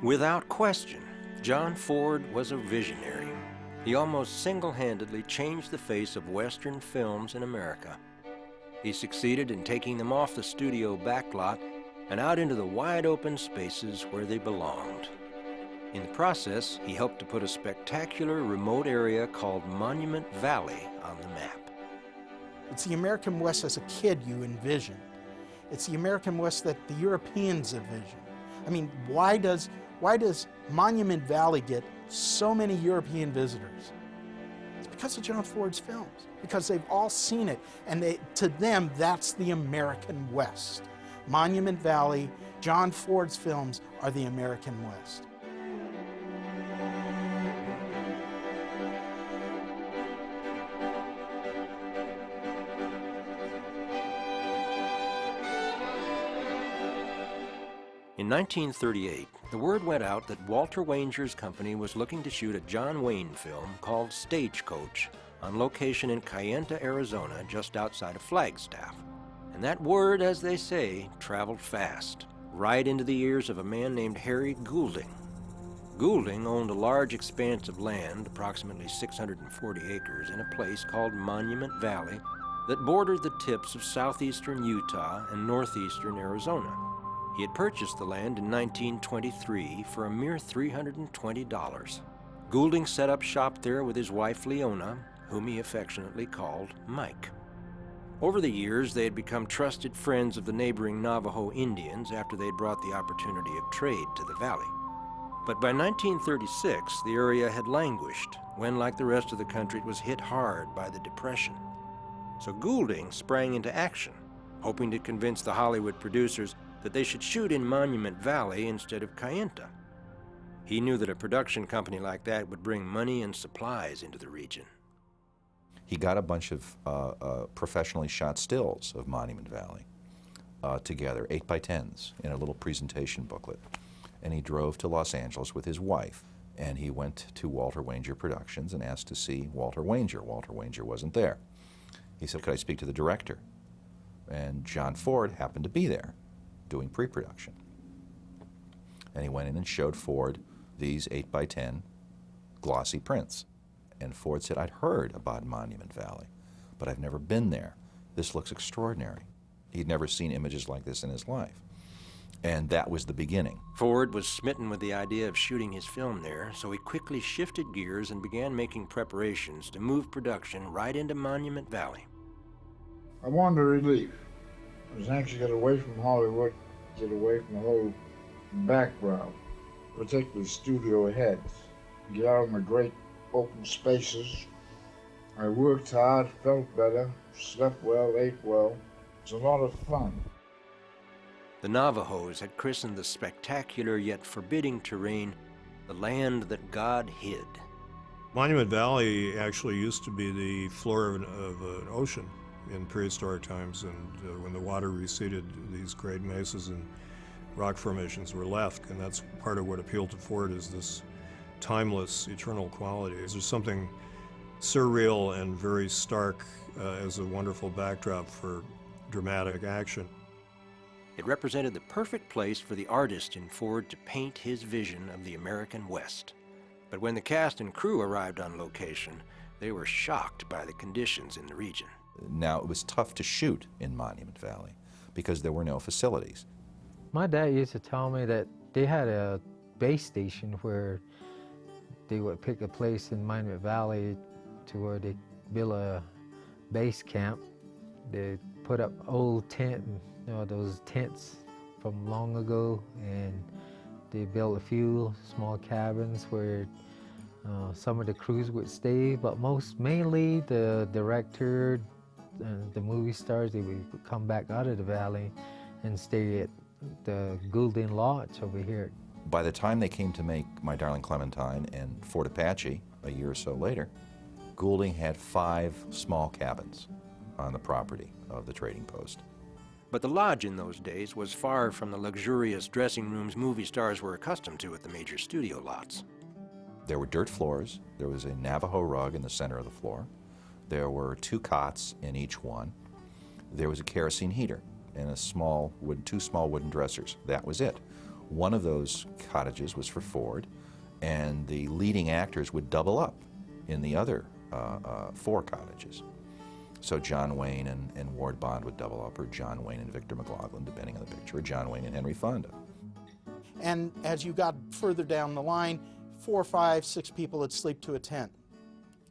Without question, John Ford was a visionary. He almost single-handedly changed the face of Western films in America. He succeeded in taking them off the studio backlot and out into the wide-open spaces where they belonged. In the process, he helped to put a spectacular remote area called Monument Valley on the map. It's the American West as a kid you envision. It's the American West that the Europeans envision. I mean, why does Monument Valley get so many European visitors? It's because of John Ford's films, because they've all seen it, and to them, that's the American West. Monument Valley, John Ford's films are the American West. In 1938, the word went out that Walter Wanger's company was looking to shoot a John Wayne film called Stagecoach on location in Kayenta, Arizona, just outside of Flagstaff. And that word, as they say, traveled fast, right into the ears of a man named Harry Goulding. Goulding owned a large expanse of land, approximately 640 acres, in a place called Monument Valley that bordered the tips of southeastern Utah and northeastern Arizona. He had purchased the land in 1923 for a mere $320. Goulding set up shop there with his wife Leona, whom he affectionately called Mike. Over the years, they had become trusted friends of the neighboring Navajo Indians after they had brought the opportunity of trade to the valley. But by 1936, the area had languished when, like the rest of the country, it was hit hard by the Depression. So Goulding sprang into action, hoping to convince the Hollywood producers that they should shoot in Monument Valley instead of Kayenta. He knew that a production company like that would bring money and supplies into the region. He got a bunch of professionally shot stills of Monument Valley together, 8x10s, in a little presentation booklet. And he drove to Los Angeles with his wife. And he went to Walter Wanger Productions and asked to see Walter Wanger. Walter Wanger wasn't there. He said, "Could I speak to the director?" And John Ford happened to be there, doing pre-production. And he went in and showed Ford these 8x10 glossy prints. And Ford said, "I'd heard about Monument Valley, but I've never been there. This looks extraordinary." He'd never seen images like this in his life. And that was the beginning. Ford was smitten with the idea of shooting his film there, so he quickly shifted gears and began making preparations to move production right into Monument Valley. I wanted relief. I was anxious to get away from Hollywood, get away from the whole background, particularly studio heads, get out in the great open spaces. I worked hard, felt better, slept well, ate well. It was a lot of fun. The Navajos had christened the spectacular yet forbidding terrain the land that God hid. Monument Valley actually used to be the floor of an ocean in prehistoric times, and when the water receded, these great mesas and rock formations were left, and that's part of what appealed to Ford, is this timeless, eternal quality. There's something surreal and very stark as a wonderful backdrop for dramatic action. It represented the perfect place for the artist in Ford to paint his vision of the American West. But when the cast and crew arrived on location, they were shocked by the conditions in the region. Now, it was tough to shoot in Monument Valley because there were no facilities. My dad used to tell me that they had a base station where they would pick a place in Monument Valley to where they build a base camp. They put up old tent, those tents from long ago, and they built a few small cabins where some of the crews would stay, but mainly the director, the movie stars, they would come back out of the valley and stay at the Goulding Lodge over here. By the time they came to make My Darling Clementine and Fort Apache, a year or so later, Goulding had 5 small cabins on the property of the trading post. But the lodge in those days was far from the luxurious dressing rooms movie stars were accustomed to at the major studio lots. There were dirt floors. There was a Navajo rug in the center of the floor. There were 2 cots in each one. There was a kerosene heater and 2 small wooden dressers. That was it. One of those cottages was for Ford, and the leading actors would double up in the other 4 cottages. So John Wayne and Ward Bond would double up, or John Wayne and Victor McLaglen, depending on the picture, or John Wayne and Henry Fonda. And as you got further down the line, 4, 5, 6 people would sleep to a tent.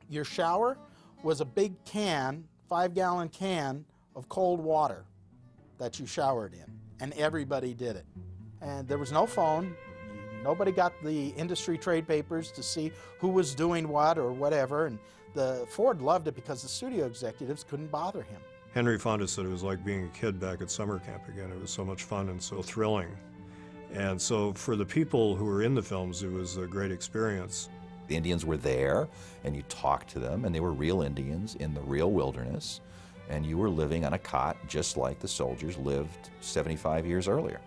Your shower was a big can, 5-gallon can of cold water that you showered in, and everybody did it. And there was no phone. Nobody got the industry trade papers to see who was doing what or whatever, and the Ford loved it because the studio executives couldn't bother him. Henry Fonda said it was like being a kid back at summer camp again. It was so much fun and so thrilling. And so for the people who were in the films, it was a great experience. The Indians were there, and you talked to them, and they were real Indians in the real wilderness, and you were living on a cot just like the soldiers lived 75 years earlier.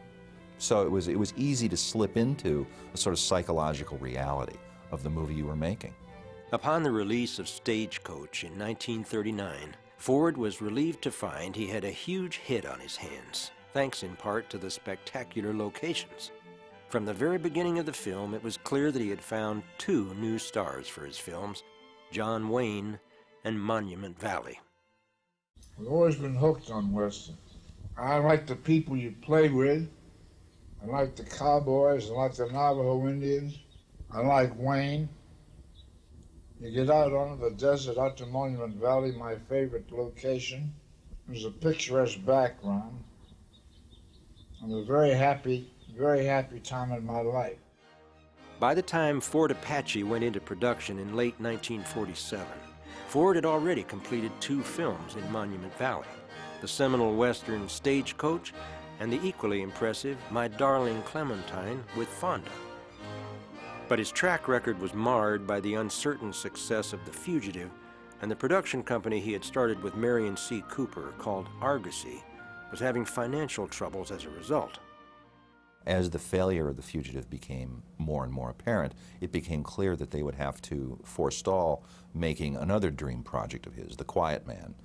So it was easy to slip into a sort of psychological reality of the movie you were making. Upon the release of Stagecoach in 1939, Ford was relieved to find he had a huge hit on his hands, thanks in part to the spectacular locations. From the very beginning of the film, it was clear that he had found 2 new stars for his films, John Wayne and Monument Valley. I've always been hooked on Western. I like the people you play with. I like the cowboys. I like the Navajo Indians. I like Wayne. You get out onto the desert, out to Monument Valley, my favorite location. There's a picturesque background. I'm a very happy time in my life. By the time Ford Apache went into production in late 1947, Ford had already completed 2 films in Monument Valley, the seminal Western Stagecoach and the equally impressive My Darling Clementine with Fonda. But his track record was marred by the uncertain success of The Fugitive, and the production company he had started with Marion C. Cooper, called Argosy, was having financial troubles as a result. As the failure of The Fugitive became more and more apparent, it became clear that they would have to forestall making another dream project of his, The Quiet Man,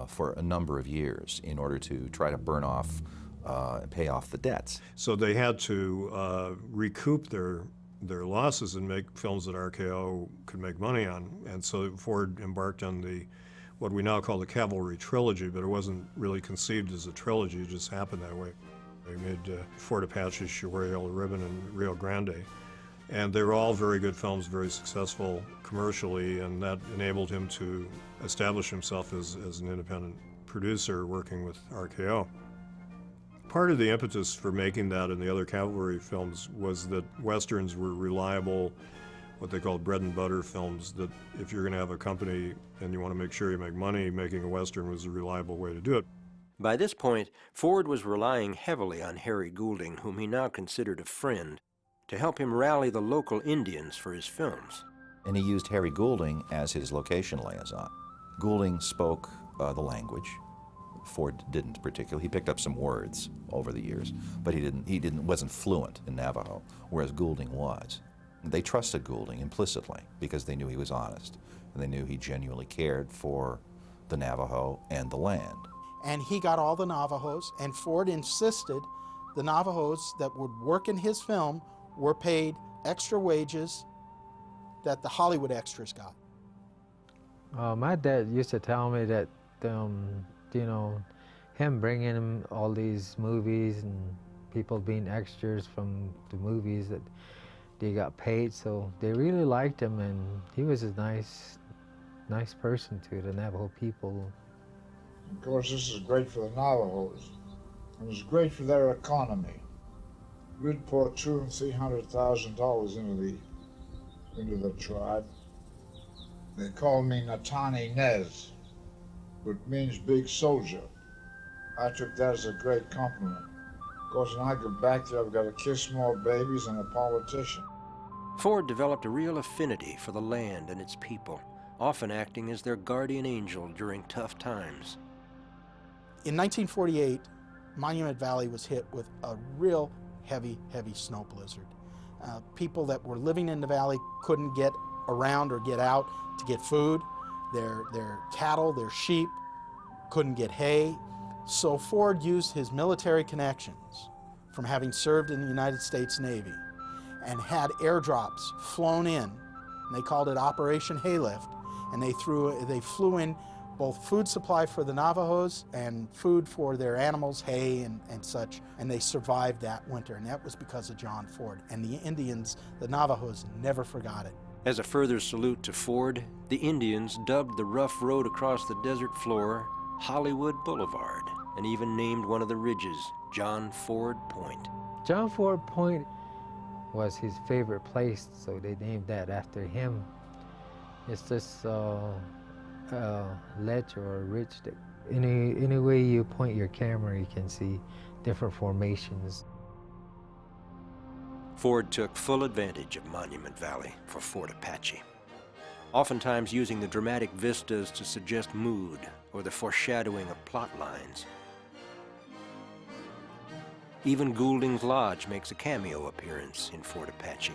for a number of years in order to try to burn off and pay off the debts. So they had to recoup their losses and make films that RKO could make money on. And so Ford embarked on what we now call the Cavalry Trilogy, but it wasn't really conceived as a trilogy, it just happened that way. They made Ford Apache, Chihuahua Yellow Ribbon, and Rio Grande. And they were all very good films, very successful commercially, and that enabled him to establish himself as an independent producer working with RKO. Part of the impetus for making that and the other cavalry films was that Westerns were reliable, what they called bread and butter films, that if you're going to have a company and you want to make sure you make money, making a Western was a reliable way to do it. By this point, Ford was relying heavily on Harry Goulding, whom he now considered a friend, to help him rally the local Indians for his films. And he used Harry Goulding as his location liaison. Goulding spoke the language. Ford didn't particularly. He picked up some words over the years, but he wasn't fluent in Navajo, whereas Goulding was. They trusted Goulding implicitly because they knew he was honest, and they knew he genuinely cared for the Navajo and the land. And he got all the Navajos, and Ford insisted the Navajos that would work in his film were paid extra wages that the Hollywood extras got. My dad used to tell me that, you know, him bringing him all these movies and people being extras from the movies, that they got paid, so they really liked him, and he was a nice person to the Navajo people. Of course, this is great for the Navajos. It was great for their economy. We'd pour $200,000 and $300,000 into the tribe. They called me Natani Nez, which means big soldier. I took that as a great compliment. Of course, when I go back there, I've got to kiss more babies than a politician. Ford developed a real affinity for the land and its people, often acting as their guardian angel during tough times. In 1948, Monument Valley was hit with a real heavy snow blizzard. People that were living in the valley couldn't get around or get out to get food. Their cattle, their sheep couldn't get hay. So Ford used his military connections from having served in the United States Navy and had airdrops flown in, and they called it Operation Haylift, and they flew in both food supply for the Navajos and food for their animals, hay and such, and they survived that winter, and that was because of John Ford. And the Indians, the Navajos, never forgot it. As a further salute to Ford, the Indians dubbed the rough road across the desert floor Hollywood Boulevard, and even named one of the ridges John Ford Point. John Ford Point was his favorite place, so they named that after him. It's just ledge or a ridge that any way you point your camera, you can see different formations. Ford took full advantage of Monument Valley for Fort Apache, oftentimes using the dramatic vistas to suggest mood or the foreshadowing of plot lines. Even Goulding's Lodge makes a cameo appearance in Fort Apache.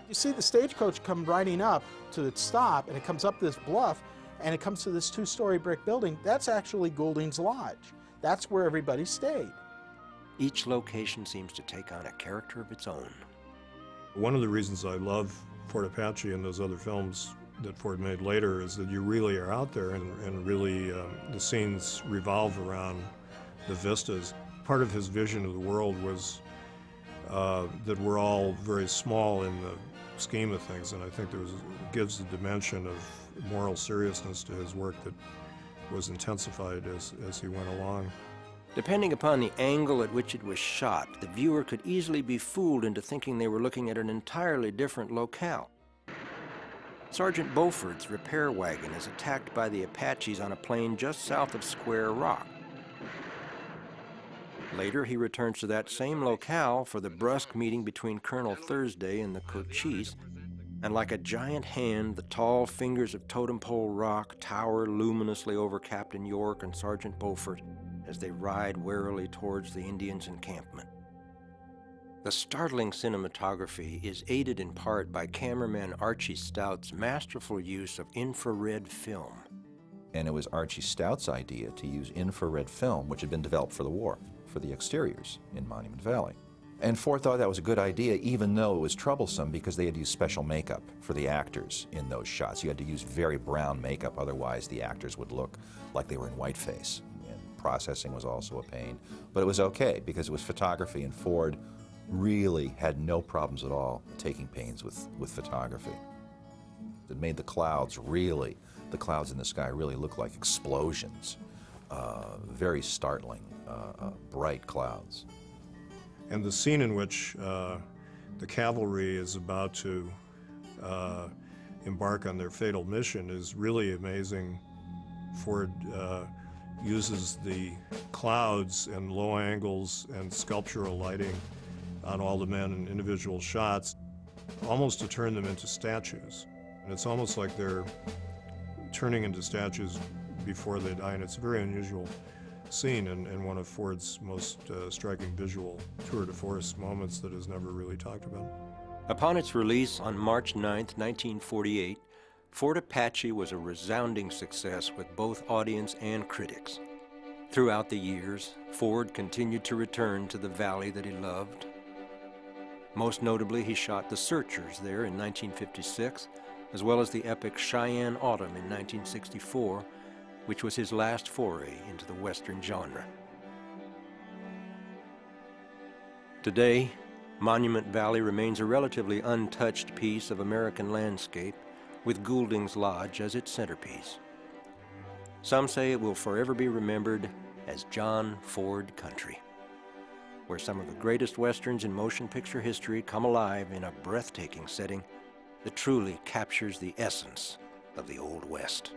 You see the stagecoach come riding up to its stop, and it comes up this bluff, and it comes to this two-story brick building. That's actually Goulding's Lodge. That's where everybody stayed. Each location seems to take on a character of its own. One of the reasons I love Fort Apache and those other films that Ford made later is that you really are out there, and really the scenes revolve around the vistas. Part of his vision of the world was that we're all very small in the scheme of things, and I think gives the dimension of moral seriousness to his work that was intensified as he went along. Depending upon the angle at which it was shot, the viewer could easily be fooled into thinking they were looking at an entirely different locale. Sergeant Beauford's repair wagon is attacked by the Apaches on a plain just south of Square Rock. Later, he returns to that same locale for the brusque meeting between Colonel Thursday and the Cochise, and like a giant hand, the tall fingers of Totem Pole Rock tower luminously over Captain York and Sergeant Beaufort as they ride warily towards the Indians' encampment. The startling cinematography is aided in part by cameraman Archie Stout's masterful use of infrared film. And it was Archie Stout's idea to use infrared film, which had been developed for the war, for the exteriors in Monument Valley. And Ford thought that was a good idea, even though it was troublesome because they had to use special makeup for the actors in those shots. You had to use very brown makeup, otherwise the actors would look like they were in whiteface. And processing was also a pain. But it was okay because it was photography, and Ford really had no problems at all taking pains with photography. It made the clouds in the sky really look like explosions. Very startling, bright clouds. And the scene in which the cavalry is about to embark on their fatal mission is really amazing. Ford uses the clouds and low angles and sculptural lighting on all the men in individual shots, almost to turn them into statues. And it's almost like they're turning into statues before they die, and it's a very unusual scene and one of Ford's most striking visual tour de force moments that is never really talked about. Upon its release on March 9, 1948, Fort Apache was a resounding success with both audience and critics. Throughout the years, Ford continued to return to the valley that he loved. Most notably, he shot The Searchers there in 1956, as well as the epic Cheyenne Autumn in 1964, which was his last foray into the Western genre. Today, Monument Valley remains a relatively untouched piece of American landscape, with Goulding's Lodge as its centerpiece. Some say it will forever be remembered as John Ford Country, where some of the greatest westerns in motion picture history come alive in a breathtaking setting that truly captures the essence of the Old West.